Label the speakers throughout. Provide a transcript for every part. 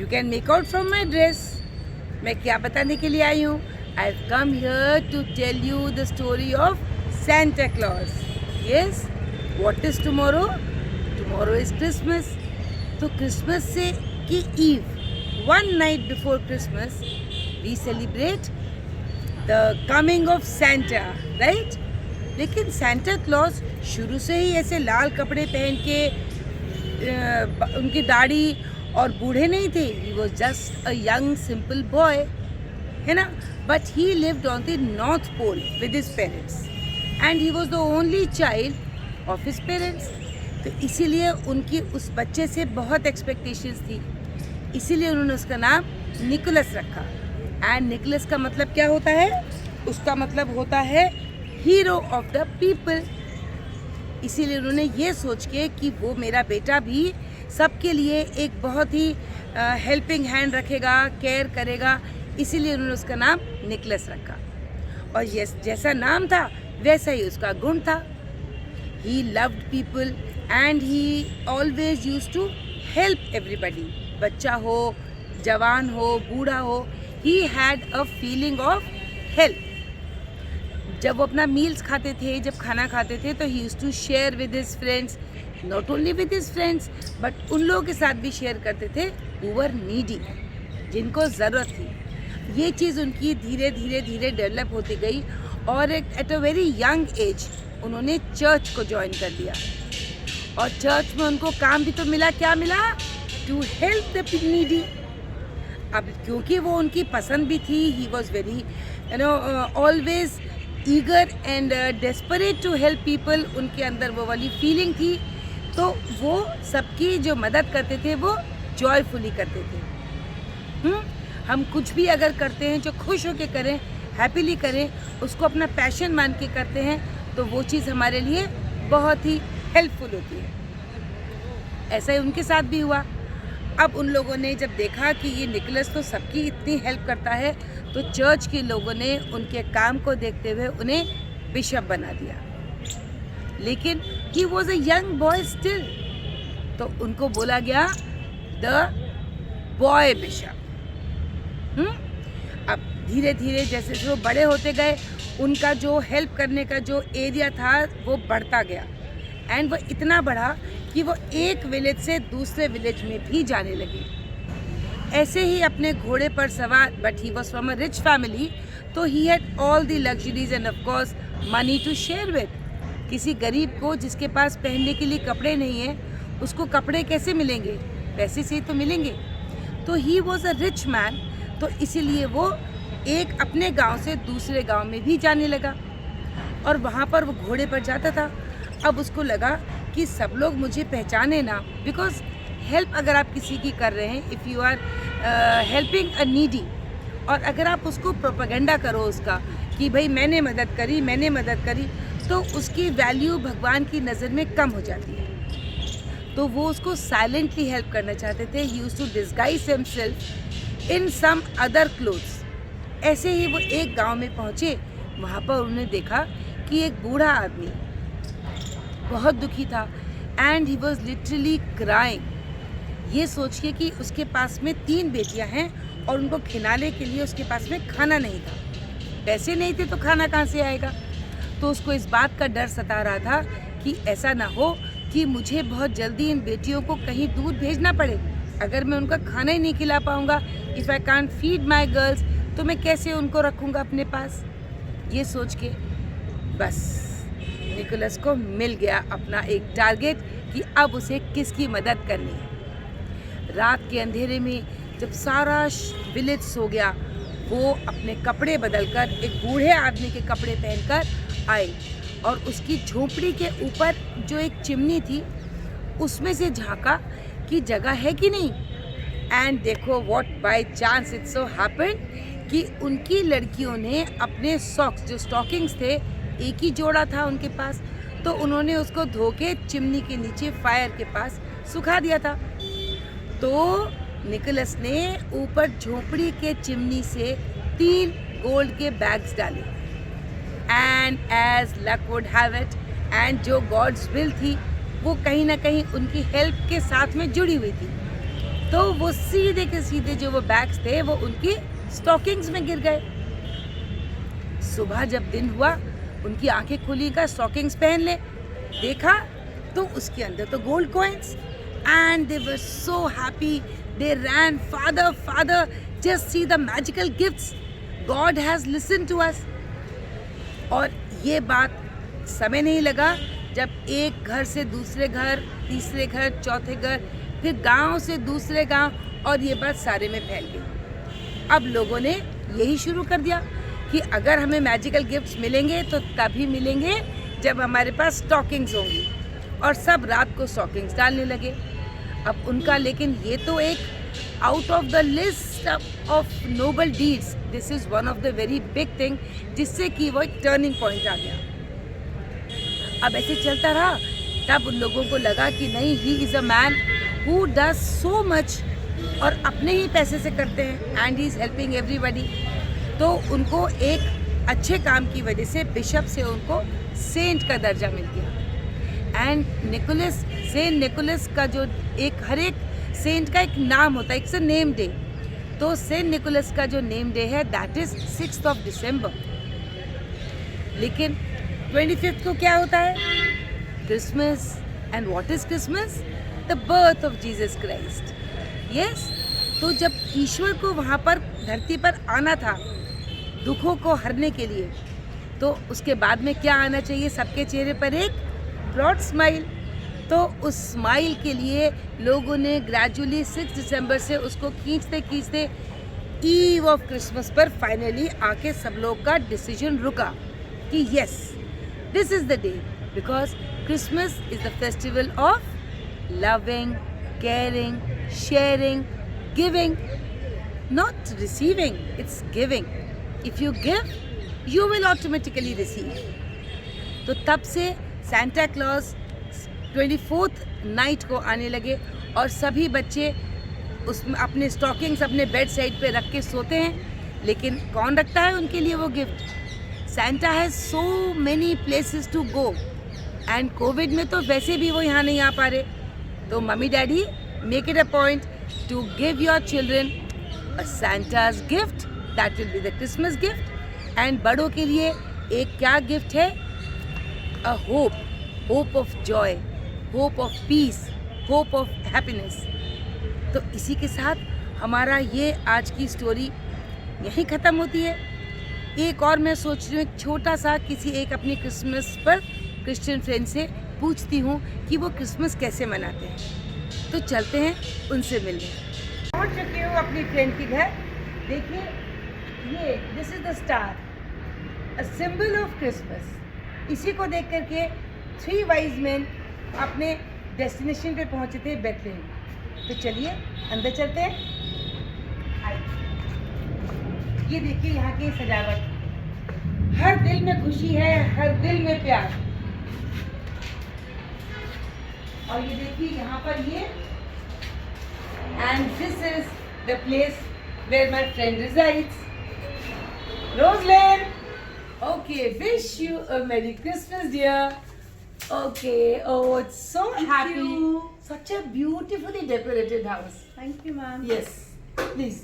Speaker 1: You can make out from my dress. मैं क्या बताने के लिए आई हूँ? I've come here to tell you the story of Santa Claus. Yes. What is tomorrow? Tomorrow is Christmas. तो Christmas से की ewe, one night before Christmas, we celebrate the coming of Santa, right? लेकिन Santa Claus शुरू से ही ऐसे लाल कपड़े पहन के उनकी दाढ़ी और बूढ़े नहीं थे. He was just a young simple boy, है ना? But he lived on the North Pole with his parents, and he was the only child of his parents. तो इसीलिए उनकी उस बच्चे से बहुत एक्सपेक्टेशंस थी, इसीलिए उन्होंने उसका नाम निकोलस रखा. एंड निकोलस का मतलब क्या होता है? उसका मतलब होता है हीरो ऑफ द पीपल. इसीलिए उन्होंने ये सोच के कि वो मेरा बेटा भी सबके लिए एक बहुत ही हेल्पिंग हैंड रखेगा, केयर करेगा, इसीलिए उन्होंने उसका नाम निकोलस रखा. और ये जैसा नाम था वैसा ही उसका गुण था. He loved people and he always used to help everybody. बच्चा हो, जवान हो, बूढ़ा हो, he had a feeling of help. जब वो अपना मील्स खाते थे, जब खाना खाते थे, तो he used to share with his friends. Not only with his friends but उन लोगों के साथ भी शेयर करते थे हु वर नीडी, जिनको ज़रूरत थी. ये चीज़ उनकी धीरे धीरे धीरे डेवलप होती गई और at a very young age उन्होंने चर्च को ज्वाइन कर लिया. और चर्च में उनको काम भी तो मिला. क्या मिला? To help the needy. अब क्योंकि वो उनकी पसंद भी थी, he was very always eager and desperate to help people. उनके अंदर वो वाली फीलिंग थी, तो वो सबकी जो मदद करते थे वो जॉयफुली करते थे. हम कुछ भी अगर करते हैं जो खुश होकर करें, हैप्पीली करें, उसको अपना पैशन मान के करते हैं, तो वो चीज़ हमारे लिए बहुत ही हेल्पफुल होती है. ऐसा ही उनके साथ भी हुआ. अब उन लोगों ने जब देखा कि ये निकोलस तो सबकी इतनी हेल्प करता है, तो चर्च के लोगों ने उनके काम को देखते हुए उन्हें बिशप बना दिया. लेकिन he was a young boy still, तो उनको बोला गया द बॉय बिशप. अब धीरे धीरे जैसे जो बड़े होते गए, उनका जो हेल्प करने का जो एरिया था वो बढ़ता गया. एंड वो इतना बढ़ा कि वो एक विलेज से दूसरे विलेज में भी जाने लगे. ऐसे ही अपने घोड़े पर सवार, but he was from a rich family, तो he had all the luxuries and of course money to share with. किसी गरीब को जिसके पास पहनने के लिए कपड़े नहीं है, उसको कपड़े कैसे मिलेंगे? पैसे से ही तो मिलेंगे. तो he was a rich man, तो इसीलिए वो एक अपने गांव से दूसरे गांव में भी जाने लगा और वहाँ पर वो घोड़े पर जाता था. अब उसको लगा कि सब लोग मुझे पहचाने ना, बिकॉज हेल्प अगर आप किसी की कर रहे हैं, if you are helping a needy, और अगर आप उसको प्रोपेगेंडा करो उसका कि भाई मैंने मदद करी, तो उसकी वैल्यू भगवान की नज़र में कम हो जाती है. तो वो उसको साइलेंटली हेल्प करना चाहते थे. He used to disguise himself in some other clothes. ऐसे ही वो एक गांव में पहुँचे. वहाँ पर उन्होंने देखा कि एक बूढ़ा आदमी बहुत दुखी था and he was literally crying. ये सोच के कि उसके पास में 3 बेटियां हैं और उनको खिलाने के लिए उसके पास में खाना नहीं था. पैसे नहीं थे तो खाना कहाँ से आएगा? तो उसको इस बात का डर सता रहा था कि ऐसा ना हो कि मुझे बहुत जल्दी इन बेटियों को कहीं दूर भेजना पड़े. अगर मैं उनका खाना ही नहीं खिला पाऊँगा, if I can't feed my girls, तो मैं कैसे उनको रखूँगा अपने पास? ये सोच के बस निकोलस को मिल गया अपना एक टारगेट कि अब उसे किसकी मदद करनी है. रात के अंधेरे में जब सारा विलेज सो गया, वो अपने कपड़े बदलकर एक बूढ़े आदमी के कपड़े पहनकर आए और उसकी झोपड़ी के ऊपर जो एक चिमनी थी उसमें से झांका कि जगह है कि नहीं. एंड देखो what by chance it so happened कि उनकी लड़कियों ने अपने सॉक्स, जो स्टॉकिंग्स थे, एक ही जोड़ा था उनके पास, तो उन्होंने उसको धो के चिमनी के नीचे फायर के पास सुखा दिया था. तो निकोलस ने ऊपर झोपड़ी के चिमनी से 3 गोल्ड के बैग्स डाले. And as luck would have it, and जो गॉड्स विल थी वो कहीं ना कहीं उनकी हेल्प के साथ में जुड़ी हुई थी. तो वो सीधे के सीधे जो वो बैग्स थे वो उनकी स्टॉकिंग्स में गिर गए। सुबह जब दिन हुआ, उनकी आंखें खुली का स्टॉकिंग्स पहन ले, देखा तो उसके अंदर तो gold coins, and they were so happy. They ran, father father just see the magical gifts, God has listen to us. और ये बात समय नहीं लगा, जब एक घर से दूसरे घर, तीसरे घर, चौथे घर, फिर गांव से दूसरे गांव, और ये बात सारे में फैल गई। अब लोगों ने यही शुरू कर दिया कि अगर हमें मैजिकल गिफ्ट्स मिलेंगे तो तभी मिलेंगे जब हमारे पास स्टॉकिंग्स होंगी, और सब रात को स्टॉकिंग्स डालने लगे। अब उनका, लेकिन ये तो एक out of the list of noble deeds, this is one of the very big thing, जिससे कि वो एक टर्निंग पॉइंट आ गया। अब ऐसे चलता रहा, तब उन लोगों को लगा कि नहीं, he is a man who does so much, और अपने ही पैसे से करते हैं, and he is helping everybody. तो उनको एक अच्छे काम की वजह से बिशप से उनको सेंट का दर्जा मिल गया। एंड निकोलस, सेंट निकोलस का जो एक, हर एक सेंट का एक नाम होता है, इट्स अ नेम डे। तो सेंट निकोलस का जो नेम डे है दैट इज 6 दिसंबर। लेकिन 25 को क्या होता है? Christmas. And what is Christmas? The birth of Jesus Christ. Yes, तो जब ईश्वर को वहाँ पर धरती पर आना था दुखों को हरने के लिए, तो उसके बाद में क्या आना चाहिए? सबके चेहरे पर एक ब्रॉड स्माइल। तो उस स्माइल के लिए लोगों ने ग्रेजुअली 6 दिसंबर से उसको खींचते खींचते ईव ऑफ क्रिसमस पर फाइनली आके सब लोग का डिसीजन रुका कि yes, this is the day, because Christmas is the festival of loving, caring, sharing, giving, not receiving, it's giving. If you give, you will automatically receive. तो तब से Santa Claus 24th नाइट को आने लगे, और सभी बच्चे उसमें अपने स्टॉकिंग्स अपने बेड साइड पे रख के सोते हैं। लेकिन कौन रखता है उनके लिए वो gift? Santa has so many places to go, and Covid में तो वैसे भी वो यहाँ नहीं आ पा रहे। तो mummy daddy, make it a point two give your children a Santa's gift, that will be the Christmas gift. And बड़ों के लिए एक क्या गिफ्ट है? A hope, hope of Joy, hope of peace, hope of happiness. तो इसी के साथ हमारा ये आज की स्टोरी यहीं ख़त्म होती है। एक और मैं सोच रही हूँ, एक छोटा सा किसी एक अपनी क्रिसमस पर क्रिश्चियन फ्रेंड से पूछती हूँ कि वो क्रिसमस कैसे मनाते हैं। तो चलते हैं उनसे मिलने। पहुँच चुकी हूँ अपनी फ्रेंड के घर। देखिए, ये this is the star, a symbol of Christmas. इसी को देख करके 3 वाइज मैन अपने डेस्टिनेशन पे पहुँचे थे, बेथलेहेम। तो चलिए अंदर चलते हैं। ये देखिए यहाँ की सजावट, हर दिल में खुशी है, हर दिल में प्यार। और ये देखिए यहाँ पर ये, and this is the place where my friend resides, Roseland. Okay, wish you a merry Christmas dear. Okay, oh, it's so happy. Such a beautifully decorated house.
Speaker 2: Thank you, ma'am.
Speaker 1: Yes, please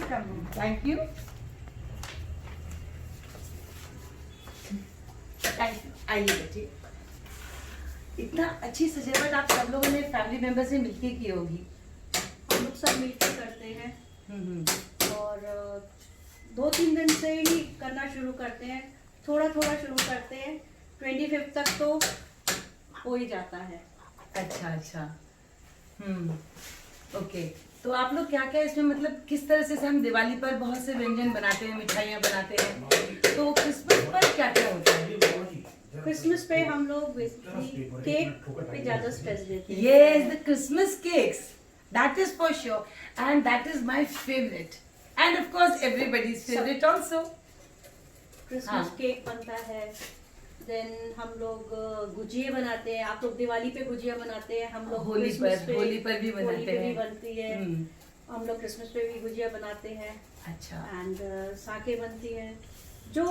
Speaker 1: come in. Thank you. Thank you. आइए बैठिए। इतना अच्छी सजावट आप सब लोगों ने family member से मिलके की होगी।
Speaker 2: हम लोग सब मिलकर करते हैं, और 2-3 दिन से ही करना शुरू करते हैं, थोड़ा थोड़ा शुरू करते हैं, 25 तक तो हो ही जाता है।
Speaker 1: अच्छा। ओके, तो आप लोग क्या क्या इसमें, मतलब किस तरह से हम दिवाली पर बहुत से व्यंजन बनाते हैं, मिठाइयाँ बनाते हैं, तो क्रिसमस पर क्या क्या होता है?
Speaker 2: क्रिसमस पे हम लोग बेसिकली केक पे ज़्यादा स्ट्रेस देते हैं।
Speaker 1: Yes, the Christmas cakes. That is for sure, and that is my favorite, and of course everybody's favorite also.
Speaker 2: Christmas cake बनता है, देन हम लोग गुजिया बनाते हैं। आप लोग दिवाली पे गुजिया बनाते हैं, हम लोग
Speaker 1: होली पर भी बनाते हैं।
Speaker 2: बनती है, हम लोग क्रिसमस पे भी गुजिया बनाते हैं।
Speaker 1: अच्छा।
Speaker 2: एंड साके बनती है। जो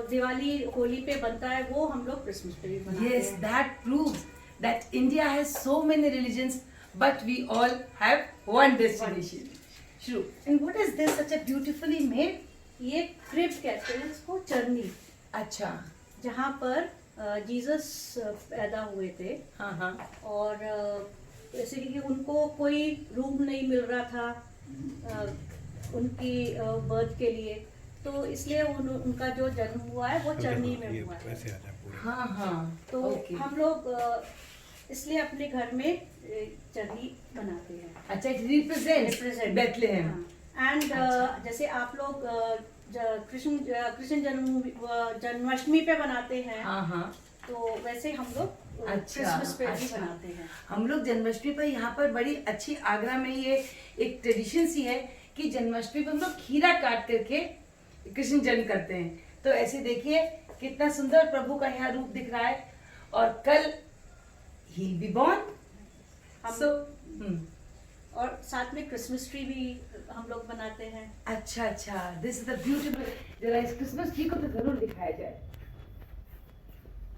Speaker 2: दिवाली होली पे बनता है वो हम लोग क्रिसमस पे भी बनाते हैं।
Speaker 1: Yes, that proves that India has so many religions, but we all have one destination. True. And what is this such a beautifully made?
Speaker 2: ये क्रिब कहते हैं इसको, चरनी,
Speaker 1: अच्छा,
Speaker 2: जहाँ पर जीसस पैदा हुए थे।
Speaker 1: हाँ हाँ,
Speaker 2: और जैसे कि उनको कोई रूम नहीं मिल रहा था उनकी बर्थ के लिए, तो इसलिए उनका जो जन्म हुआ है वो चरनी में हुआ है।
Speaker 1: हाँ हाँ,
Speaker 2: तो
Speaker 1: okay.
Speaker 2: हम लोग इसलिए अपने घर में चरनी बनाते हैं।
Speaker 1: अच्छा, it represents Bethlehem.
Speaker 2: एंड जैसे आप लोग कृष्ण जन्माष्टमी पे बनाते हैं,
Speaker 1: हाँ हाँ,
Speaker 2: तो वैसे हम लोग
Speaker 1: अच्छा,
Speaker 2: क्रिसमस पे भी
Speaker 1: अच्छा।
Speaker 2: बनाते हैं।
Speaker 1: हम लोग जन्माष्टमी पर यहाँ पर बड़ी अच्छी, आगरा में ये एक ट्रेडिशन सी है कि जन्माष्टमी पर हम लोग खीरा काट करके कृष्ण जन्म करते हैं। तो ऐसे देखिए कितना सुंदर प्रभु का यहाँ रूप दिख रहा है। और कल ही बी बॉर्न, सो
Speaker 2: और साथ में क्रिसमस ट्री भी हम लोग बनाते हैं।
Speaker 1: अच्छा अच्छा, दिस इज द ब्यूटीफुल, जरा इस क्रिसमस ट्री को तो जरूर दिखाया जाए।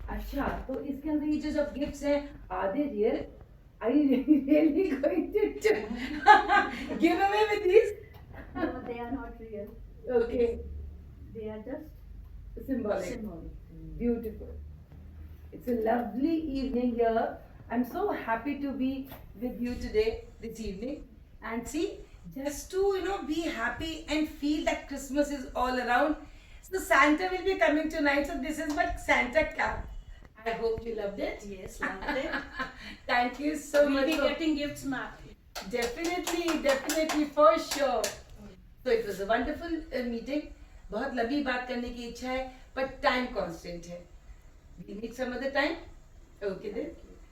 Speaker 1: अच्छा, तो इसके अंदर ये जो सब गिफ्ट्स हैं, are they real? Are you really going to give away with these?
Speaker 2: No, they are not real.
Speaker 1: Okay,
Speaker 2: They are just
Speaker 1: symbolic.
Speaker 2: symbolic.
Speaker 1: Beautiful. It's a lovely evening here. I'm so happy to be with you today, this evening. And see, just to, be happy and feel that Christmas is all around. So Santa will be coming tonight. So this is what Santa cap. I hope you loved it.
Speaker 2: Yes, loved it.
Speaker 1: Thank you so
Speaker 2: We'll
Speaker 1: much.
Speaker 2: be
Speaker 1: for-
Speaker 2: getting gifts, ma'am.
Speaker 1: Definitely, for sure. So it was a wonderful meeting. बहुत लंबी बात करने की इच्छा है, but time constant है. We meet some other time. Okay then.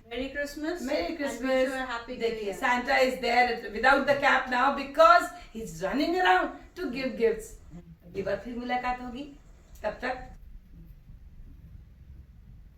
Speaker 2: Merry Christmas.
Speaker 1: Merry
Speaker 2: And
Speaker 1: Christmas.
Speaker 2: wish you a happy New
Speaker 1: देखिए,
Speaker 2: Year.
Speaker 1: Santa is there without the cap now because he's running around to give gifts. अगली बार फिर मुलाकात होगी. तब तक